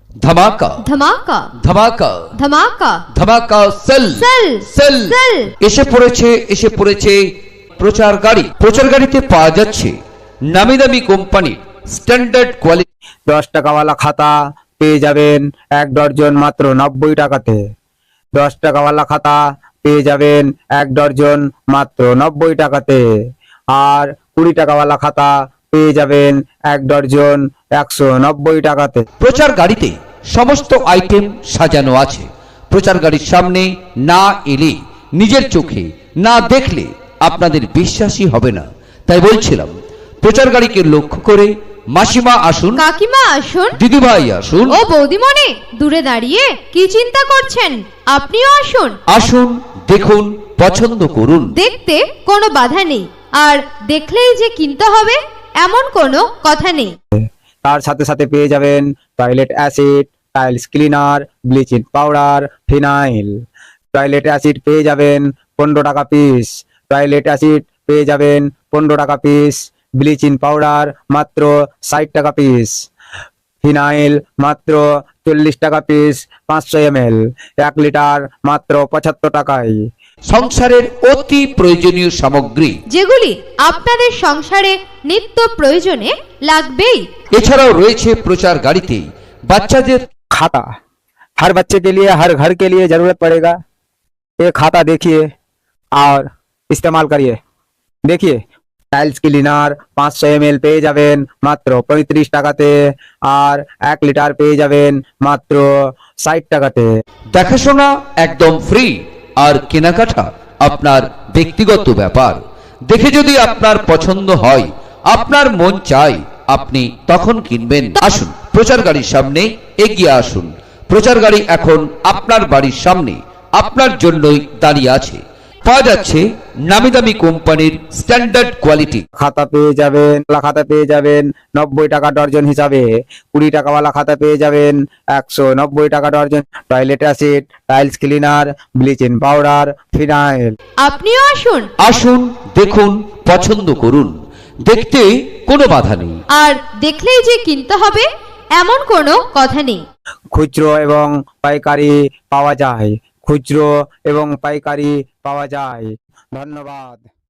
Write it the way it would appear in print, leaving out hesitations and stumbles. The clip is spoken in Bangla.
ধামাকা ধামাকা ধামাকা ধামাকা ধামাকা সেল সেল সেল সেল এসে পড়েছে প্রচার গাড়িতে পাওয়া যাচ্ছে নামি দামি কোম্পানির স্ট্যান্ডার্ড কোয়ালিটি। 10 টাকাওয়ালা খাতা পেয়ে যাবেন 1 ডজন মাত্র 90 টাকাতে। 10 টাকাওয়ালা খাতা পেয়ে যাবেন 1 ডজন মাত্র 90 টাকাতে। আর 20 টাকাওয়ালা খাতা পেয়ে যাবেন 1 ডজন 190 টাকাতে। প্রচার গাড়িতে সমস্ত আইটেম সাজানো আছে। প্রচার গাড়ির সামনে না এলে, নিজের চোখে না দেখলে আপনাদের বিশ্বাসই হবে না। তাই বলছিলাম, প্রচার গাড়িকে লক্ষ্য করে মাসিমা আসুন, কাকিমা আসুন, দিদিভাই আসুন, ও বৌদিমণি দূরে দাঁড়িয়ে কি চিন্তা করছেন, আপনিও আসুন। আসুন, দেখুন, পছন্দ করুন। দেখতে কোনো বাধা নেই, আর দেখলেই যে কিনতে হবে এমন কোনো কথা নেই। তার সাথে সাথে পেয়ে যাবেন toilet acid, tiles cleaner, bleaching powder, phenyl. Toilet acid পেয়ে যাবেন 15 টাকা পিস। টয়লেট অ্যাসিড পেয়ে যাবেন 15 টাকা পিস। ব্লিচিং পাউডার মাত্র 60 টাকা পিস। ফিনাইল মাত্র 40 টাকা পিস 500 ml। 1 লিটার মাত্র 75 টাকায়। সংসারের অতি প্রয়োজনীয় সামগ্রী, যেগুলি আপনাদের সংসারে নিত্য প্রয়োজনে লাগবেই। এছাড়াও রয়েছে প্রচার গাড়িতে বাচ্চাদের खाता। हर बच्चे के लिए, हर घर के लिए जरूरत पड़ेगा। ये खाता देखिए और इस्तेमाल करिए। देखिए, टाइल्स क्लीनर 500 ml পেয়ে যাবেন মাত্র 35 টাকাতে। আর 1 লিটার পেয়ে যাবেন মাত্র 60 টাকাতে। দেখাশোনা একদম ফ্রি, আর কেনাকাটা আপনার ব্যক্তিগত ব্যাপার। দেখে যদি আপনার পছন্দ হয়, আপনার মন চায়, আপনি তখন কিনবেন। আসুন, প্রচার গাড়ির সামনে এগিয়ে আসুন। প্রচার গাড়ি এখন আপনার বাড়ির সামনে আপনার জন্যই দাঁড়িয়ে আছে। পাওয়া যাচ্ছে নামি দামি কোম্পানির স্ট্যান্ডার্ড কোয়ালিটি। খাতা পেয়ে যাবেন, খাতা পেয়ে যাবেন 90 টাকা ডর্জন হিসাবে। 20 টাকাওয়ালা খাতা পেয়ে যাবেন 190 টাকা dozen. Toilet acid, tiles cleaner, bleaching powder, phenyl. আপনিও আসুন, আসুন, দেখুন, পছন্দ করুন। দেখতে কোনো বাধা নেই, আর দেখলেই যে কিনতে হবে এমন কোনো কথা নেই। খুচরো এবং পাইকারি পাওয়া যায়। খুচরো এবং পাইকারি পাওয়া যায়। ধন্যবাদ।